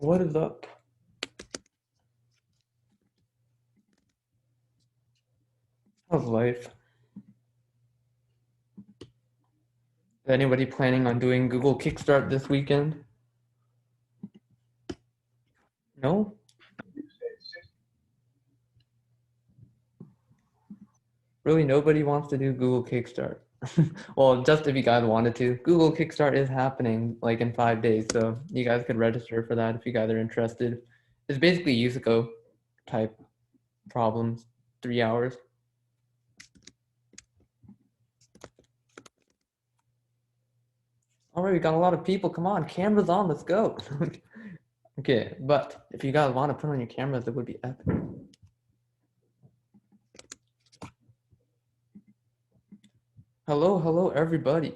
What is up? How's life? Is anybody planning on doing Google Kickstart this weekend? No? Really, nobody wants to do Google Kickstart. Well, just if you guys wanted to. Google Kickstart is happening like in 5 days, so you guys could register for that if you guys are interested. It's basically Yusuko type problems, 3 hours. All right, we got a lot of people. Come on, cameras on, let's go. Okay, but if you guys want to put on your cameras, it would be epic. Hello, everybody.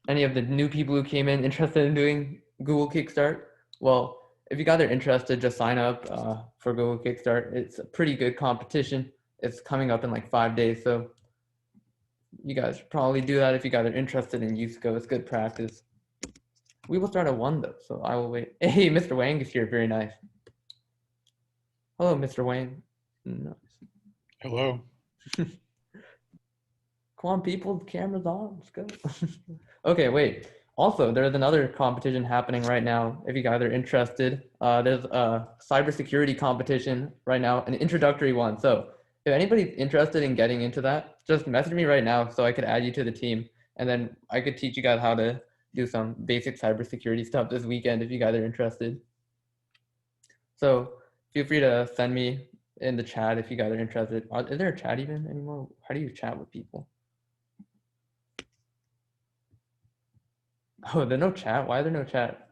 Any of the new people who came in interested in doing Google Kickstart? Well, if you guys are interested, just sign up for Google Kickstart. It's a pretty good competition. It's coming up in like 5 days, so you guys should probably do that if you guys are interested in Yusuko. It's good practice. We will start at 1 though, so I will wait. Hey, Mr. Wang is here. Very nice. Hello, Mr. Wang. Nice. Hello. Come on, people, the camera's on. Let's go. Okay, wait. Also, there's another competition happening right now. If you guys are interested, there's a cybersecurity competition right now, an introductory one. So if anybody's interested in getting into that, just message me right now so I could add you to the team. And then I could teach you guys how to do some basic cybersecurity stuff this weekend if you guys are interested. So feel free to send me in the chat if you guys are interested. Is there a chat even anymore? How do you chat with people? Oh, there's no chat? Why is there no chat?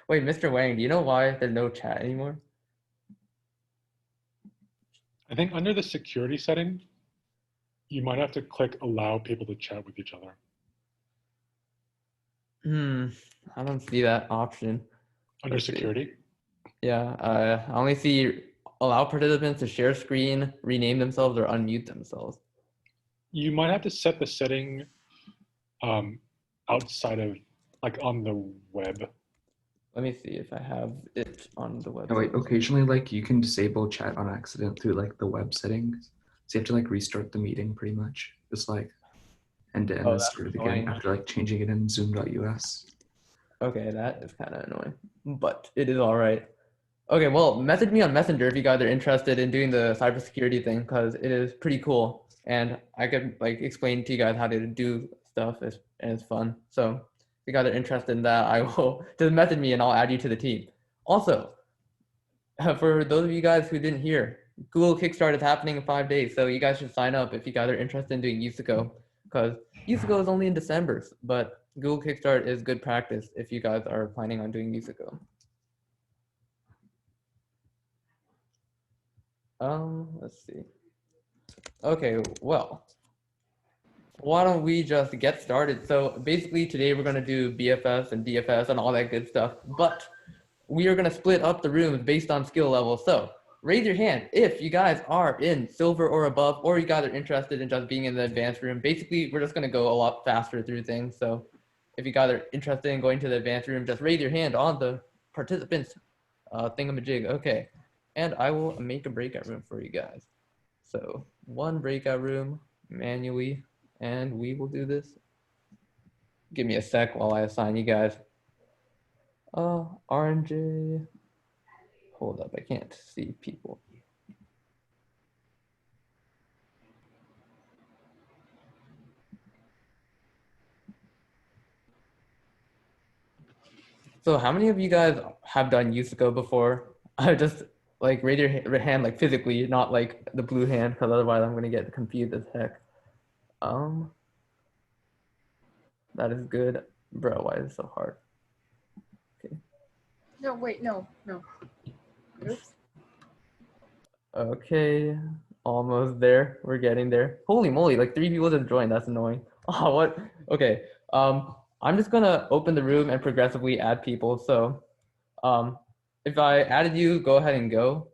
Wait, Mr. Wang, do you know why there's no chat anymore? I think under the security setting, you might have to click allow people to chat with each other. I don't see that option. Under security? Yeah, I only see allow participants to share screen, rename themselves, or unmute themselves. You might have to set the setting outside of, like on the web. Let me see if I have it on the website. No, wait, occasionally, like, you can disable chat on accident through, like, the web settings. So you have to, like, restart the meeting pretty much. Just, like, end to end and start it again after, like, changing it in zoom.us. Okay, that is kind of annoying, but it is all right. Okay, well, message me on Messenger if you guys are interested in doing the cybersecurity thing, because it is pretty cool. And I could, like, explain to you guys how to do stuff, and it's fun. So if you guys are interested in that, I will just message me and I'll add you to the team. Also, for those of you guys who didn't hear, Google Kickstart is happening in 5 days, so you guys should sign up if you guys are interested in doing Yusuko, because Yusuko is only in December, but Google Kickstart is good practice if you guys are planning on doing Yusuko. Let's see. Okay, well, why don't we just get started? So basically today we're gonna do BFS and DFS and all that good stuff, but we are gonna split up the rooms based on skill level. So raise your hand if you guys are in silver or above, or you guys are interested in just being in the advanced room. Basically, we're just gonna go a lot faster through things. So if you guys are interested in going to the advanced room, just raise your hand on the participants thingamajig. Okay, and I will make a breakout room for you guys. So 1 breakout room manually, and we will do this. Give me a sec while I assign you guys. RNJ, hold up, I can't see people. So how many of you guys have done Yusuko before? I just like raise your hand like physically, not like the blue hand, because otherwise I'm gonna get confused as heck. That is good. Bro, why is it so hard? Okay. No, wait, no. Oops. Okay, almost there. We're getting there. Holy moly, like 3 people just joined. That's annoying. Oh, what? Okay. I'm just gonna open the room and progressively add people. So, if I added you, go ahead and go.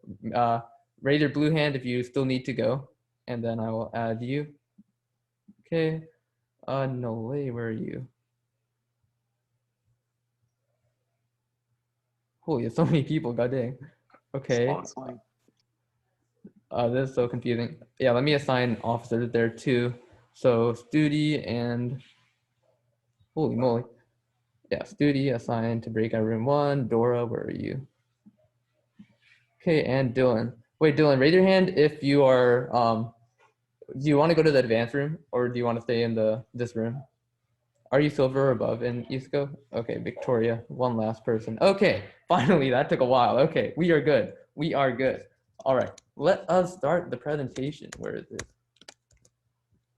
Raise your blue hand if you still need to go, and then I will add you. Okay. Nole, where are you? Holy, it's so many people, god dang. Okay. This is so confusing. Yeah, let me assign officers there too. So Studi and holy moly. Yeah, Studi assigned to breakout room 1. Dora, where are you? Okay, and Dylan. Wait, Dylan, raise your hand if you are do you want to go to the advanced room or do you want to stay in this room? Are you silver or above in Isco? Okay, Victoria, one last person. Okay, finally, that took a while. Okay, we are good. We are good. All right, let us start the presentation. Where is it?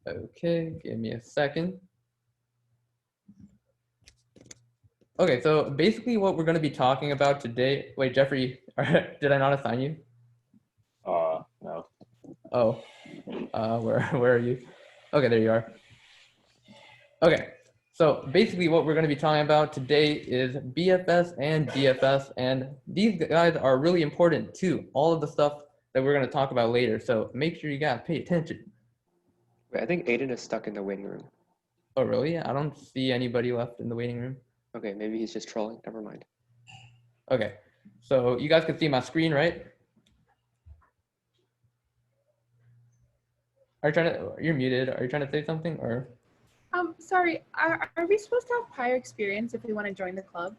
Okay, give me a second. Okay, so basically what we're going to be talking about today. Wait, Jeffrey, did I not assign you? No. Oh, where are you? Okay, there you are. Okay, so basically what we're going to be talking about today is BFS and DFS, and these guys are really important to all of the stuff that we're going to talk about later. So make sure you guys pay attention. Wait, I think Aiden is stuck in the waiting room. Oh, really? I don't see anybody left in the waiting room. Okay, maybe he's just trolling. Never mind. Okay, so you guys can see my screen, right? You're muted. Are you trying to say something or? Sorry, are we supposed to have prior experience if we want to join the club?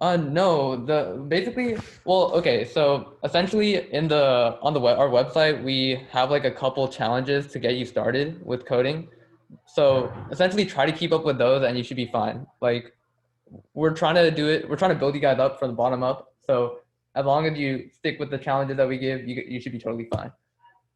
No, well, okay, so essentially on our website, we have like a couple challenges to get you started with coding. So essentially try to keep up with those and you should be fine. Like we're trying to build you guys up from the bottom up. So as long as you stick with the challenges that we give, you should be totally fine.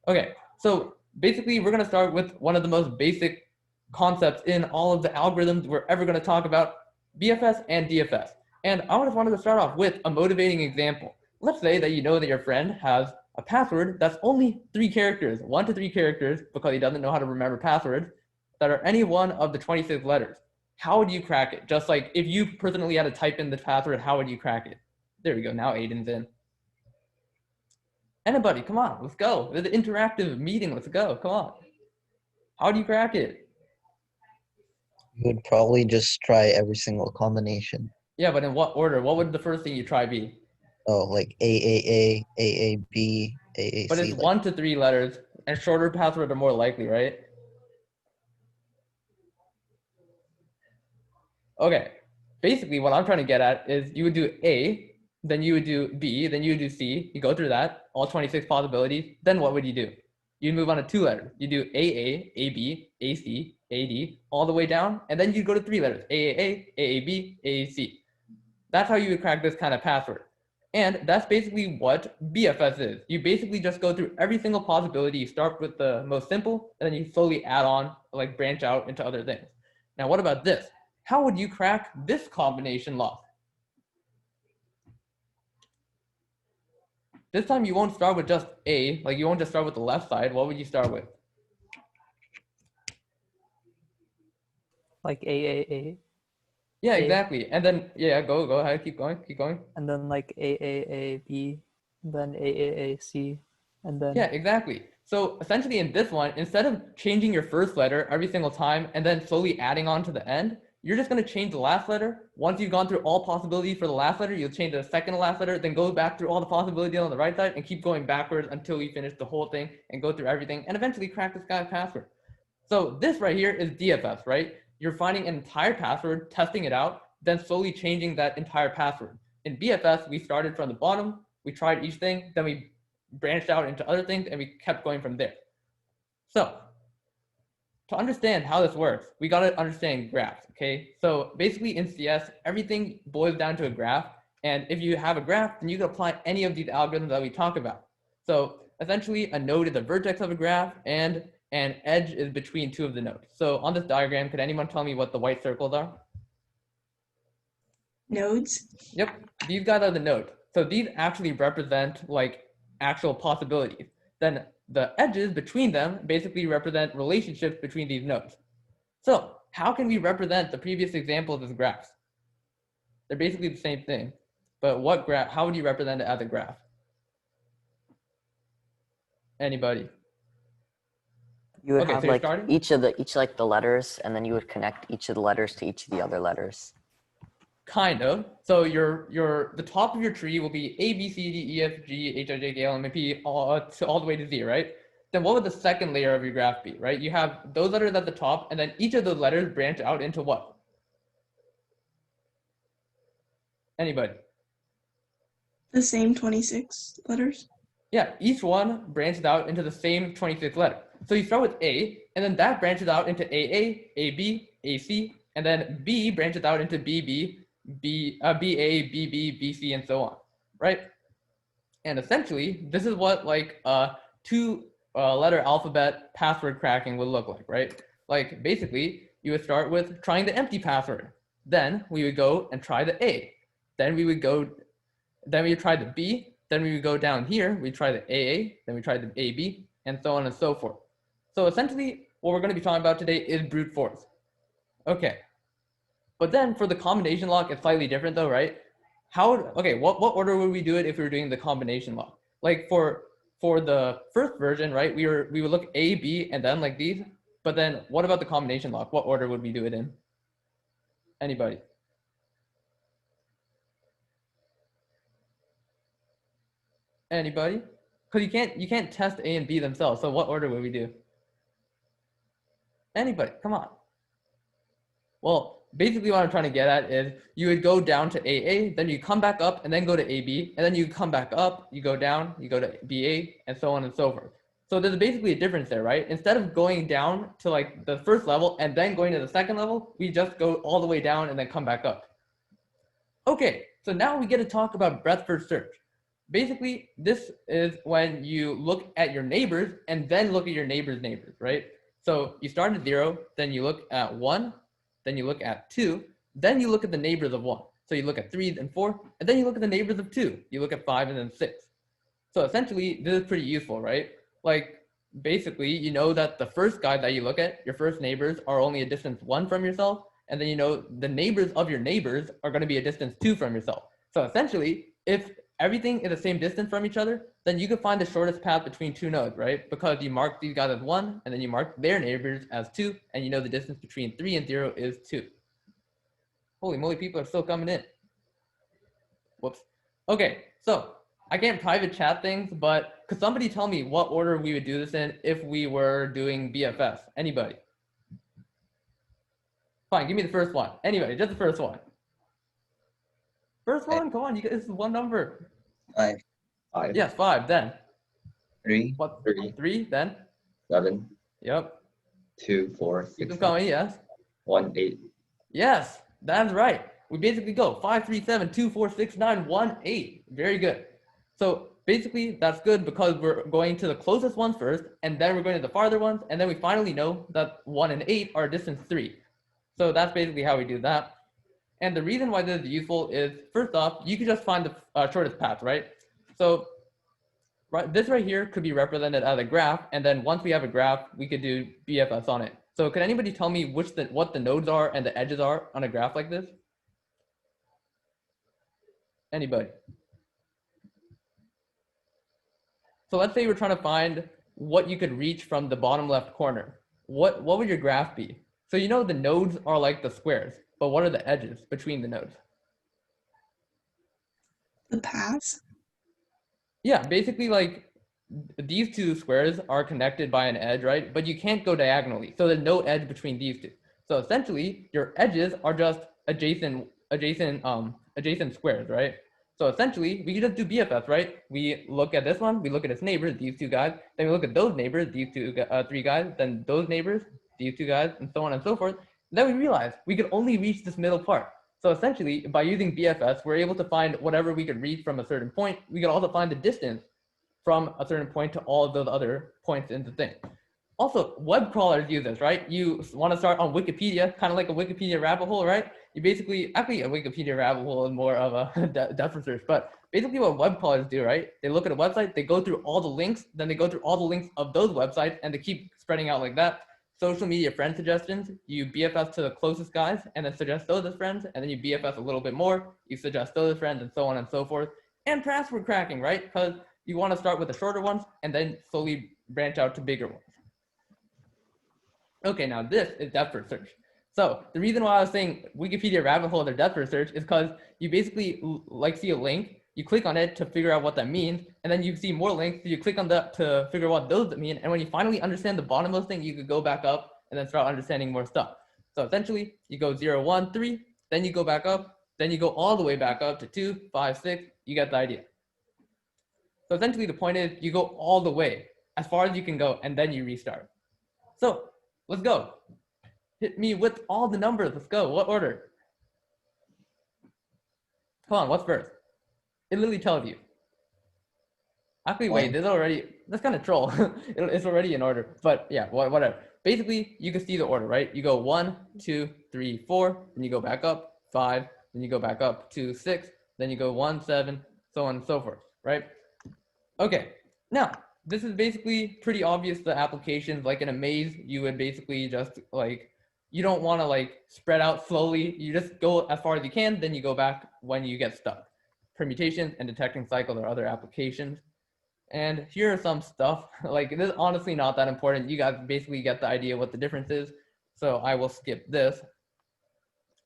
Okay, so basically we're gonna start with one of the most basic concepts in all of the algorithms we're ever gonna talk about, BFS and DFS. And I just wanted to start off with a motivating example. Let's say that you know that your friend has a password that's only 3 characters, 1 to 3 characters, because he doesn't know how to remember passwords, that are any one of the 26 letters. How would you crack it? Just like if you personally had to type in the password, how would you crack it? There we go, now Aiden's in. Anybody, come on, let's go. There's an interactive meeting, let's go, come on. How do you crack it? You would probably just try every single combination. Yeah, but in what order? What would the first thing you try be? Oh, like AAA, AAB, AAC. But it's like, 1 to 3 letters, and shorter passwords are more likely, right? Okay, basically what I'm trying to get at is you would do A, then you would do B, then you would do C. You go through that, all 26 possibilities. Then what would you do? You'd move on to 2 letters. You do AA, AB, AC, AD, all the way down, and then you go to 3 letters, AAA, AAB, AAC. That's how you would crack this kind of password. And that's basically what BFS is. You basically just go through every single possibility. You start with the most simple, and then you slowly add on, like branch out into other things. Now, what about this? How would you crack this combination lock? This time you won't start with just A, like you won't just start with the left side. What would you start with? Like AAA. Yeah, A. exactly. And then, yeah, go ahead, keep going. And then like AAAB, then AAAC, and then. Yeah, exactly. So essentially in this one, instead of changing your first letter every single time and then slowly adding on to the end, you're just going to change the last letter. Once you've gone through all possibilities for the last letter, you'll change the second to last letter, then go back through all the possibilities on the right side and keep going backwards until you finish the whole thing and go through everything and eventually crack this guy's password. So this right here is DFS, right? You're finding an entire password, testing it out, then slowly changing that entire password. In BFS, we started from the bottom, we tried each thing, then we branched out into other things, and we kept going from there. So to understand how this works, we got to understand graphs, okay? So basically in CS, everything boils down to a graph. And if you have a graph, then you can apply any of these algorithms that we talk about. So essentially a node is a vertex of a graph and an edge is between 2 of the nodes. So on this diagram, could anyone tell me what the white circles are? Nodes? Yep, these guys are the nodes. So these actually represent like actual possibilities. Then the edges between them basically represent relationships between these nodes. So how can we represent the previous examples as graphs? They're basically the same thing, but what graph, how would you represent it as a graph? Anybody? You would Okay, have so you're like starting? each like the letters, and then you would connect each of the letters to each of the other letters. kind of. So the top of your tree will be A, B, C, D, E, F, G, H, I, J, K, L, M, N, P, all the way to Z, right? Then what would the second layer of your graph be, right? You have those letters at the top, and then each of those letters branch out into what? Anybody? The same 26 letters. Yeah, each one branches out into the same 26 letter. So you start with A, and then that branches out into AA, AB, AC, and then B branches out into BB, BA, BB, BC, and so on, right? And essentially, this is what like two letter alphabet password cracking would look like, right? Like basically, you would start with trying the empty password. Then we would go and try the A. Then we would try the B. Then we would go down here, we try the AA, then we try the AB, and so on and so forth. So essentially, what we're going to be talking about today is brute force. Okay. But then for the combination lock, it's slightly different though, right? What order would we do it if we were doing the combination lock? Like for the first version, right, we would look A, B, and then like these. But then what about the combination lock? What order would we do it in? Anybody? Anybody? Because you can't test A and B themselves. So what order would we do? Anybody? Come on. Well, basically what I'm trying to get at is you would go down to AA, then you come back up and then go to AB, and then you come back up, you go down, you go to BA, and so on and so forth. So there's basically a difference there, right? Instead of going down to like the first level and then going to the second level, we just go all the way down and then come back up. Okay, so now we get to talk about breadth first search. Basically, this is when you look at your neighbors and then look at your neighbors' neighbors, right? So you start at 0, then you look at 1, then you look at 2, then you look at the neighbors of 1. So you look at 3 and 4, and then you look at the neighbors of 2. You look at 5 and then 6. So essentially, this is pretty useful, right? Like, basically, you know that the first guy that you look at, your first neighbors, are only a distance 1 from yourself, and then you know the neighbors of your neighbors are going to be a distance 2 from yourself. So essentially, if everything is the same distance from each other, then you can find the shortest path between two nodes, right? Because you mark these guys as 1, and then you mark their neighbors as 2, and you know the distance between 3 and 0 is 2. Holy moly, people are still coming in. Whoops. Okay, so I can't private chat things, but could somebody tell me what order we would do this in if we were doing BFS? Anybody? Fine, give me the first one. Anybody, just the first one. First one, come on, this is one number. 5, 5, Yes, 5, then. 3, What? 3, 3, then. 7, Yep. 2, 4, Keep 6, them coming, yes. 1, 8. Yes, that's right. We basically go 5, 3, 7, 2, 4, 6, 9, 1, 8. Very good. So basically that's good because we're going to the closest ones first, and then we're going to the farther ones, and then we finally know that 1 and 8 are distance 3. So that's basically how we do that. And the reason why this is useful is, first off, you can just find the shortest path, right? So this right here could be represented as a graph, and then once we have a graph, we could do BFS on it. So can anybody tell me what the nodes are and the edges are on a graph like this? Anybody? So let's say we're trying to find what you could reach from the bottom left corner. What would your graph be? So you know the nodes are like the squares, but what are the edges between the nodes? The paths. Yeah, basically like these two squares are connected by an edge, right? But you can't go diagonally. So there's no edge between these two. So essentially your edges are just adjacent squares, right? So essentially we can just do BFS, right? We look at this one, we look at its neighbors, these two guys, then we look at those neighbors, these three guys, then those neighbors, these two guys, and so on and so forth. And then we realize we could only reach this middle part. So essentially, by using BFS, we're able to find whatever we could reach from a certain point. We could also find the distance from a certain point to all of those other points in the thing. Also, web crawlers use this, right? You want to start on Wikipedia, kind of like a Wikipedia rabbit hole, right? You basically, actually a Wikipedia rabbit hole is more of a depth research, but basically what web crawlers do, right? They look at a website, they go through all the links, then they go through all the links of those websites, and they keep spreading out like that. Social media friend suggestions, you BFS to the closest guys and then suggest those as friends, and then you BFS a little bit more, you suggest those as friends, and so on and so forth. And password cracking, right? Because you want to start with the shorter ones and then slowly branch out to bigger ones. Okay, now this is depth first search. So the reason why I was saying Wikipedia rabbit hole or depth first search is because you basically like see a link, you click on it to figure out what that means, and then you see more links, so you click on that to figure out what those mean, and when you finally understand the bottommost thing, you could go back up and then start understanding more stuff. So essentially, you go 0, 1, 3, then you go back up, then you go all the way back up to 2, 5, 6, you get the idea. So essentially the point is you go all the way as far as you can go and then you restart. So let's go. Hit me with all the numbers. Let's go. What order? Come on, what's first? It literally tells you. Actually, wait, that's kind of troll. It's already in order, but yeah, whatever. Basically, you can see the order, right? You go 1, 2, 3, 4, then you go back up, 5, then you go back up to 6, then you go 1, 7, so on and so forth, right? Okay, now, this is basically pretty obvious, the applications. Like in a maze, you would basically just like, you don't want to like spread out slowly. You just go as far as you can, then you go back when you get stuck. Permutations and detecting cycles are other applications. And here are some stuff, like this is honestly not that important. You guys basically get the idea what the difference is. So I will skip this.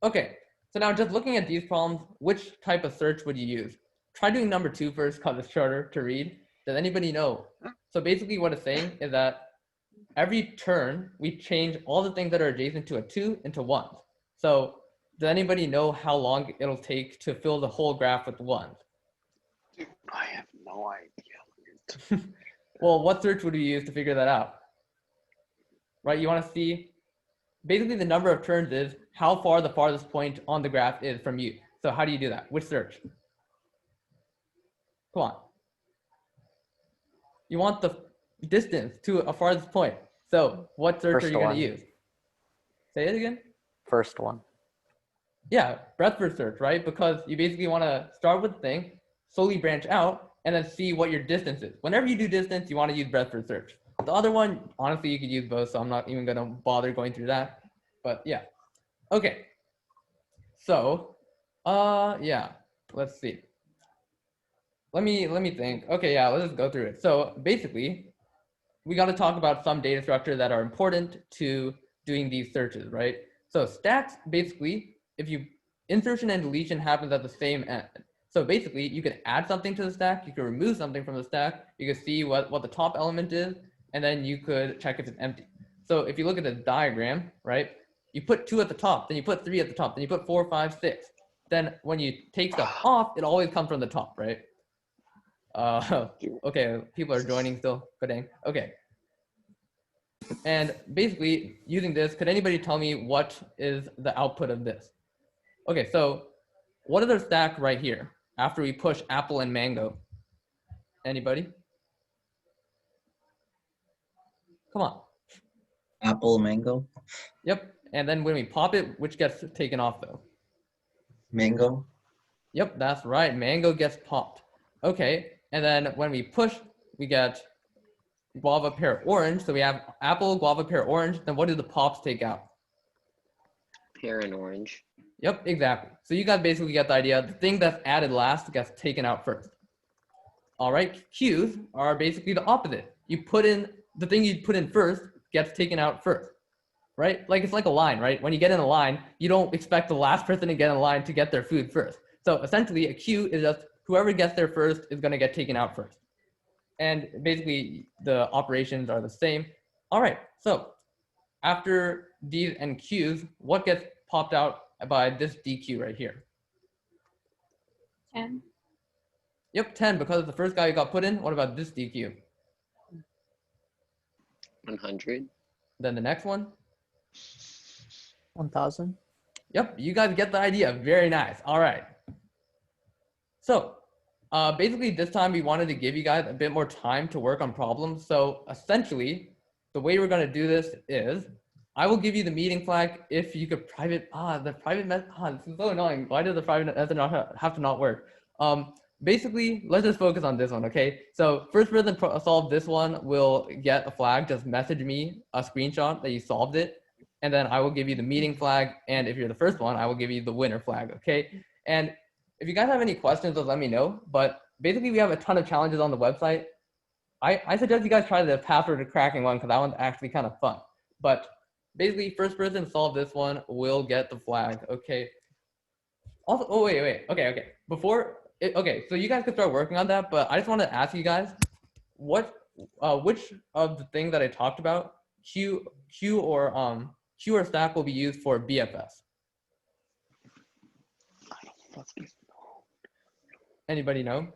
Okay, so now just looking at these problems, which type of search would you use? Try doing number 2 first because it's shorter to read. Does anybody know? So basically what it's saying is that every turn, we change all the things that are adjacent to a 2 into 1s. So does anybody know how long it'll take to fill the whole graph with 1s? Dude, I have no idea. Well, what search would you use to figure that out? Right, you want to see, basically the number of turns is how far the farthest point on the graph is from you. So how do you do that? Which search? Come on. You want the distance to a farthest point. So what search are you going to use? Say it again. First one. Yeah, breadth first search, right? Because you basically want to start with the thing, slowly branch out, and then see what your distance is. Whenever you do distance, you want to use breadth first search. The other one, honestly, you could use both, so I'm not even going to bother going through that. But yeah. Okay. So, yeah, let's see. Let me think. Okay, yeah, let's just go through it. So basically, we got to talk about some data structures that are important to doing these searches, right? So stacks, basically, if you insertion and deletion happens at the same end. So basically, you can add something to the stack, you can remove something from the stack, you can see what the top element is, and then you could check if it's empty. So if you look at the diagram, right, you put 2 at the top, then you put 3 at the top, then you put 4, 5, 6. Then when you take stuff off, it always comes from the top, right? Okay, people are joining still. Good dang. Okay. And basically, using this, could anybody tell me what is the output of this? Okay, so what is our stack right here after we push apple and mango? Anybody? Come on. Apple, mango, Yep. And then when we pop it, which gets taken off though? mango, Yep, that's right. Mango gets popped. Okay. And then when we push, we get guava, pear, orange. So we have apple, guava, pear, orange. Then what do the pops take out? Pear and orange. Yep, exactly. So you guys basically get the idea. The thing that's added last gets taken out first. All right, Q's are basically the opposite. You put in, the thing you put in first gets taken out first, right? Like it's like a line, right? When you get in a line, you don't expect the last person to get in line to get their food first. So essentially a Q is just whoever gets there first is gonna get taken out first. And basically the operations are the same. All right, so after D's and Q's, what gets popped out by this DQ right here? 10. Yep, 10, because the first guy who got put in. What about this DQ? 100. Then the next one? 1000. Yep, you guys get the idea. Very nice. All right. So basically this time we wanted to give you guys a bit more time to work on problems. So essentially the way we're going to do this is I will give you the meeting flag if you could private, the private message, this is so annoying. Why does the private message not have to not work? Basically, let's just focus on this one, okay? So first person to solve this one will get a flag. Just message me a screenshot that you solved it. And then I will give you the meeting flag. And if you're the first one, I will give you the winner flag, okay? And if you guys have any questions, just let me know. But basically, we have a ton of challenges on the website. I suggest you guys try the password cracking one because that one's actually kind of fun. But basically first person to solve this one will get the flag. Okay. Also, oh wait. Okay. Okay, so you guys can start working on that, but I just want to ask you guys, which of the things that I talked about, Q or stack will be used for BFS? Anybody know?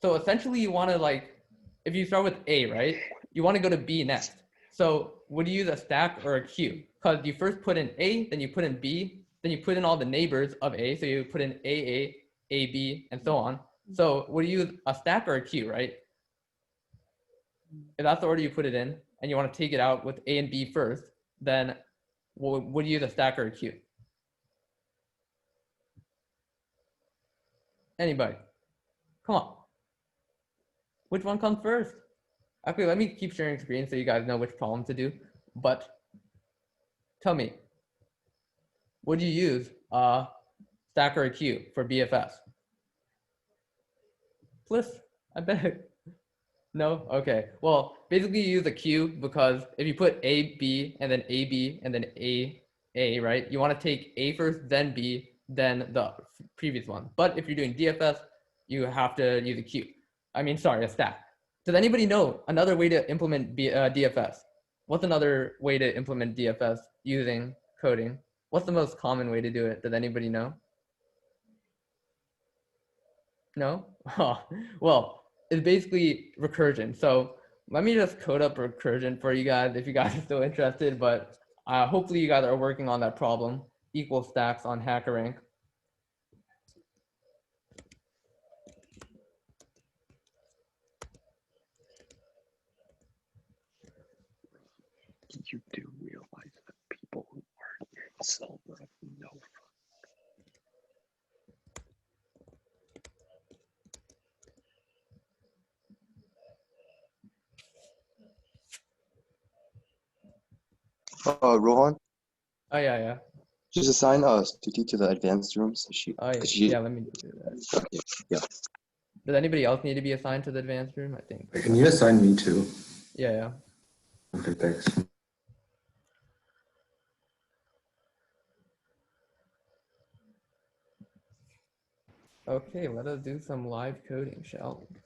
So essentially you want to like, if you start with A, right? You want to go to B next. So would you use a stack or a queue? Because you first put in A, then you put in B, then you put in all the neighbors of A. So you put in AA, AB, and so on. So would you use a stack or a queue, right? If that's the order you put it in, and you want to take it out with A and B first, then would you use a stack or a queue? Anybody? Come on. Which one comes first? Actually, let me keep sharing screen so you guys know which problem to do. But tell me, would you use a stack or a queue for BFS? Please, I bet. No? Okay. Well, basically you use a queue because if you put A, B, and then AB, and then A, right? You want to take A first, then B, then the previous one. But if you're doing DFS, you have to use a queue. I mean, sorry, a stack. Does anybody know another way to implement DFS? What's another way to implement DFS using coding? What's the most common way to do it? Does anybody know? No? Oh, well, it's basically recursion. So let me just code up recursion for you guys if you guys are still interested, but hopefully you guys are working on that problem. Equal stacks on HackerRank. You do realize that people who aren't silver have no Rohan, Oh yeah. just assign Stuti to the advanced room so she. Oh yeah. She, Yeah, let me do that. okay, yeah. Does anybody else need to be assigned to the advanced room? I think. Can you assign me too? Yeah. Okay, thanks. Okay, let us do some live coding, shall we?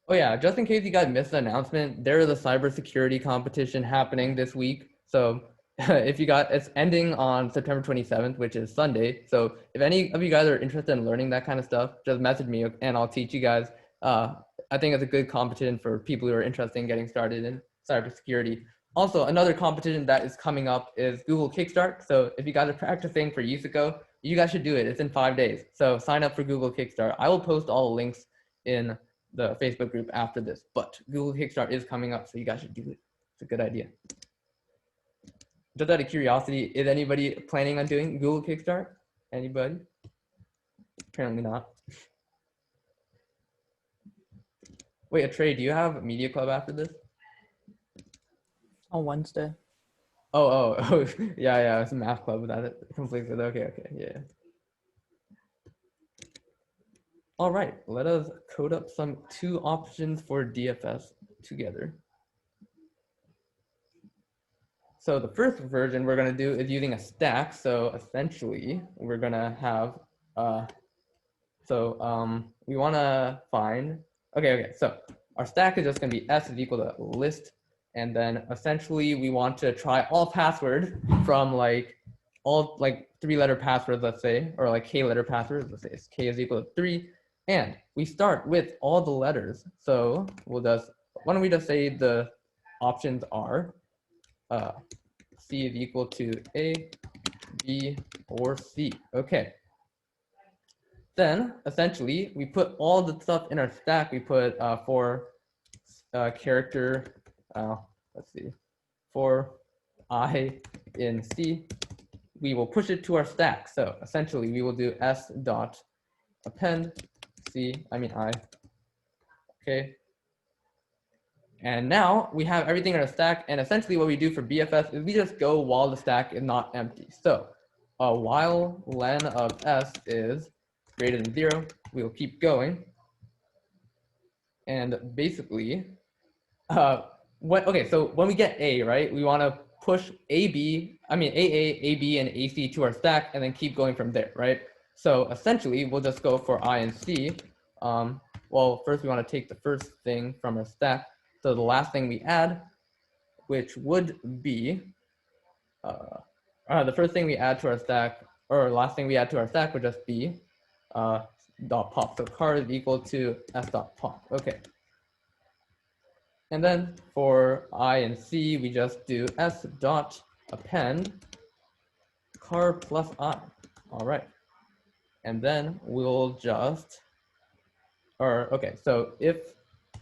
Oh yeah, just in case you guys missed the announcement, there is a cybersecurity competition happening this week. So if you got, it's ending on September 27th, which is Sunday. So if any of you guys are interested in learning that kind of stuff, just message me and I'll teach you guys. I think it's a good competition for people who are interested in getting started in cybersecurity. Also, another competition that is coming up is Google Kickstart. So if you guys are practicing for Usico, you guys should do it. It's in 5 days. So sign up for Google Kickstart. I will post all the links in the Facebook group after this, but Google Kickstart is coming up, so you guys should do it. It's a good idea. Just out of curiosity, is anybody planning on doing Google Kickstart? Anybody? Apparently not. Wait, Trey, do you have a media club after this? On Wednesday. Oh, yeah, it's a math club. That conflicts with, okay, yeah. All right, let us code up some 2 options for DFS together. So the first version we're going to do is using a stack. So essentially, we're going to have, we want to find, okay. So our stack is just going to be S is equal to list. And then essentially, we want to try all passwords from all 3-letter passwords, let's say, or like K-letter passwords. Let's say K is equal to 3. And we start with all the letters. So why don't we just say the options are C is equal to A, B, or C. Okay. Then essentially we put all the stuff in our stack. We put for character, let's see, for I in C, we will push it to our stack. So essentially we will do S dot append I. Okay. And now we have everything in our stack. And essentially what we do for BFS is we just go while the stack is not empty. So while len of S is greater than 0, we will keep going. And basically, okay, so when we get A, right, we want to push AB, I mean AA, AB, and AC to our stack, and then keep going from there, right? So essentially, we'll just go for I and C. Well, first we want to take the first thing from our stack. So the last thing we add, which would be the first thing we add to our stack, or last thing we add to our stack would just be dot pop. So car is equal to s dot pop. Okay. And then for I and C, we just do s dot append car plus I. All right. And then we'll just, okay, so if,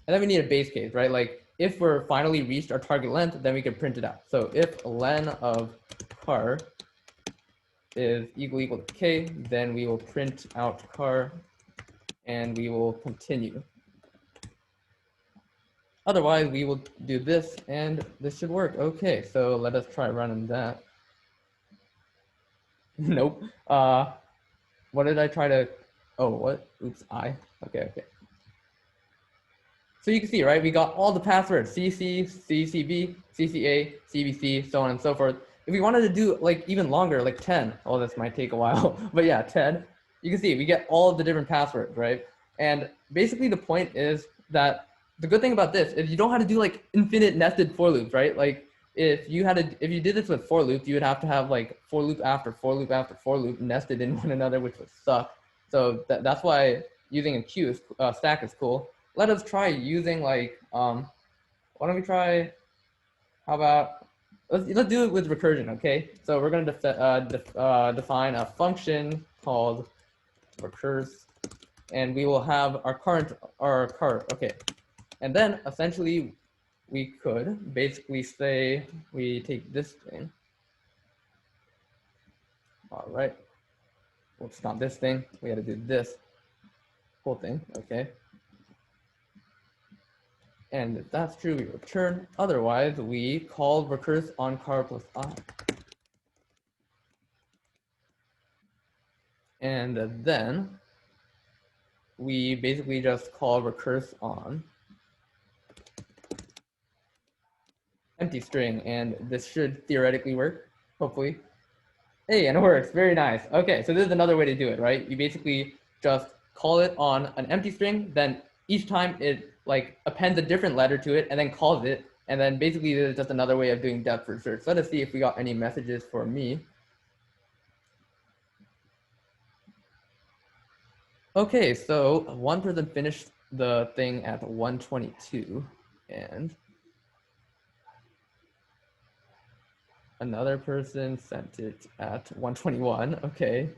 and then we need a base case, right? Like if we're finally reached our target length, then we can print it out. So if len of car is equal to k, then we will print out car and we will continue. Otherwise, we will do this and this should work. Okay, so let us try running that. Nope. What did I try to, oh, what? Oops, okay. So you can see, right, we got all the passwords, CC, CCB, CCA, CBC, so on and so forth. If we wanted to do like even longer, like 10, oh, this might take a while, but yeah, 10, you can see we get all of the different passwords, right? And basically the point is that the good thing about this is you don't have to do like infinite nested for loops, right? Like if you did this with for loops, you would have to have like for loop after for loop after for loop nested in one another, which would suck. So that's why using a queue stack is cool. Let us try using like, why don't we try, how about, let's do it with recursion, okay? So we're going to define a function called recurse, and we will have our current, okay. And then essentially we could basically say, we take this thing. All right, well, it's not this thing, we got to do this whole thing, okay? And if that's true, we return. Otherwise, we call recurse on car plus I. And then we basically just call recurse on empty string. And this should theoretically work, hopefully. Hey, and it works. Very nice. Okay, so this is another way to do it, right? You basically just call it on an empty string, then each time it like appends a different letter to it and then calls it. And then basically this is just another way of doing depth for search. So let us see if we got any messages for me. Okay, so one person finished the thing at 122 and another person sent it at 121. Okay.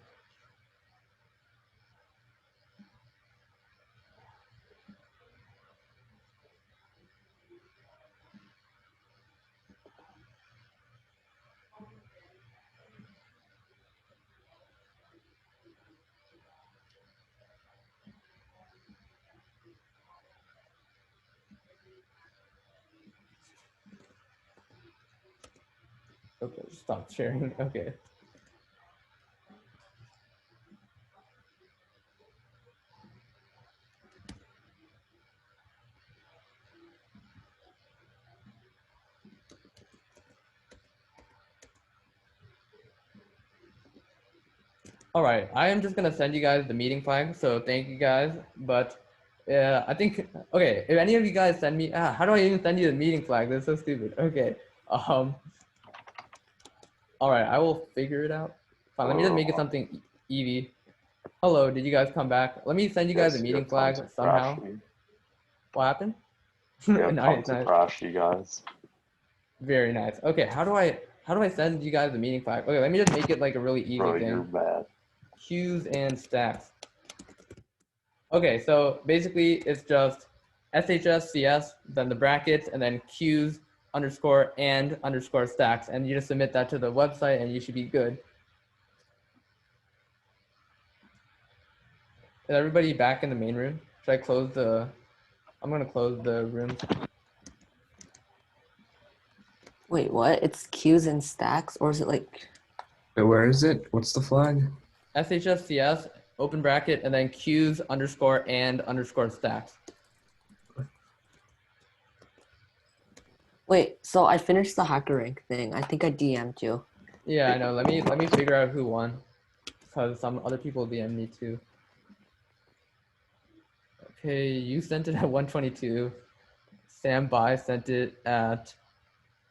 Okay, stop sharing. Okay. All right, I am just gonna send you guys the meeting flag. So thank you guys. But I think, okay, if any of you guys send me, how do I even send you the meeting flag? That's so stupid. Okay. All right, I will figure it out. Fine, let me just make it something easy. Hello, did you guys come back? Let me send you guys a meeting flag somehow. What happened? Nice. Crash, you guys. Very nice. Okay, how do I send you guys the meeting flag? Okay, let me just make it like a really easy thing. You're bad. Queues and stacks. Okay, so basically it's just SHS CS, then the brackets, and then queues underscore and underscore stacks, and you just submit that to the website, and you should be good. Is everybody back in the main room? Should I close the? I'm gonna close the room. Wait, what? It's queues and stacks, or is it like? Wait, where is it? What's the flag? SHS CS, open bracket, and then queues underscore and underscore stacks. Wait, so I finished the hacker rank thing. I think I DM'd you. Yeah, I know. Let me figure out who won, because some other people DM me too. Okay, you sent it at 122. Sam Bai sent it at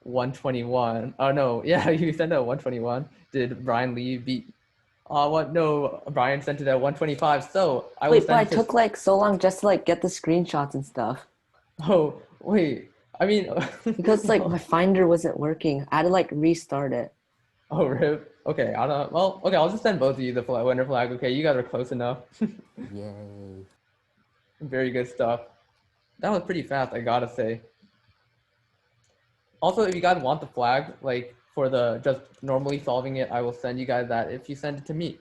121. Oh no, yeah, you sent it at 121. Did Brian Lee beat? What? No, Brian sent it at 125. So I will Wait, but I send it. took like so long just to like get the screenshots and stuff Oh wait, I mean. because like my Finder wasn't working. I had to like restart it. Oh, rip. Okay, I don't. Well, okay, I'll just send both of you the winner flag. Okay, you guys are close enough. Yay. Very good stuff. That was pretty fast, I gotta say. Also, if you guys want the flag, like for the just normally solving it, I will send you guys that if you send it to me.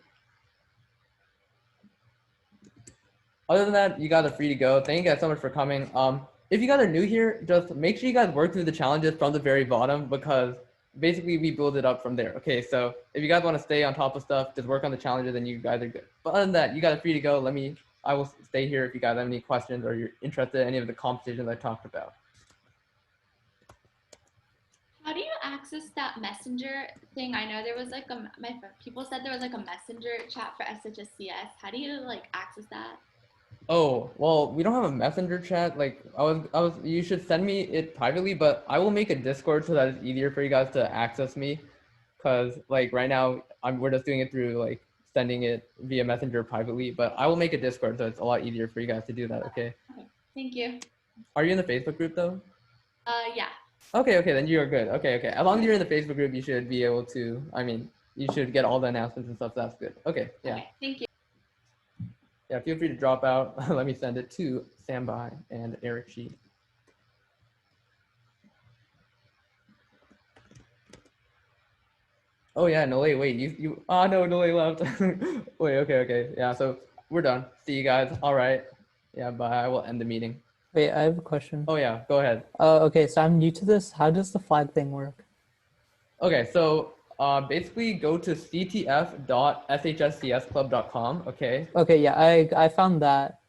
Other than that, you guys are free to go. Thank you guys so much for coming. If you guys are new here, just make sure you guys work through the challenges from the very bottom, because basically we build it up from there. Okay, so if you guys want to stay on top of stuff, just work on the challenges and you guys are good. But other than that, you guys are free to go. I will stay here if you guys have any questions or you're interested in any of the competitions I talked about. How do you access that messenger thing? I know there was like people said there was like a messenger chat for SHSCS. How do you like access that? Oh, well, we don't have a messenger chat. Like you should send me it privately, but I will make a Discord so that it's easier for you guys to access me. Cause like right now we're just doing it through like sending it via messenger privately, but I will make a Discord so it's a lot easier for you guys to do that. Okay. Okay. Thank you. Are you in the Facebook group though? Yeah. Okay, then you're good. Okay. As long as you're in the Facebook group, you should be able to, you should get all the announcements and stuff. So that's good. Okay, yeah. Okay, thank you. Yeah, feel free to drop out. Let me send it to Sam Bai and Eric Shi. Oh yeah, no wait, no left. Wait, okay. Yeah, so we're done. See you guys. All right. Yeah, bye. I will end the meeting. Wait, I have a question. Oh yeah, go ahead. Okay, so I'm new to this. How does the flag thing work? Okay, so basically go to ctf.shscsclub.com. Okay. Okay, yeah, I found that.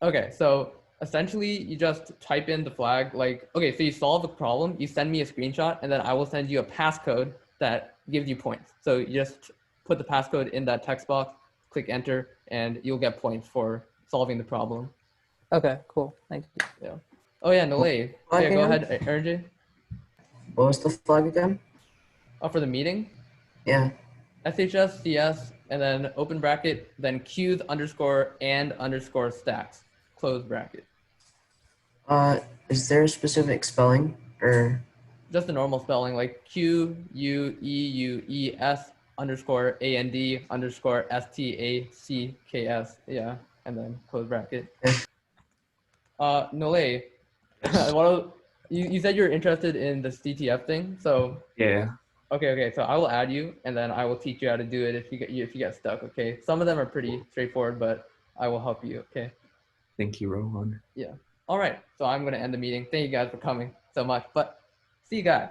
Okay, so essentially you just type in the flag, like, okay, so you solve the problem, you send me a screenshot, and then I will send you a passcode that gives you points. So you just put the passcode in that text box, click enter, and you'll get points for solving the problem. Okay, cool. Thank you. Yeah. Oh yeah, Nolay. Yeah, go ahead, RJ. What was the flag again? Oh, for the meeting? Yeah. SHS, CS, and then open bracket, then Q's _and_ stacks, close bracket. Is there a specific spelling or? Just the normal spelling, like QUEUES _AND_STACKS. Yeah, and then close bracket. Nolay, you said you're interested in the CTF thing, so Yeah. Okay. So I will add you, and then I will teach you how to do it if you get stuck. Okay. Some of them are pretty straightforward, but I will help you. Okay. Thank you, Rohan. Yeah. All right. So I'm gonna end the meeting. Thank you guys for coming so much. But see you guys.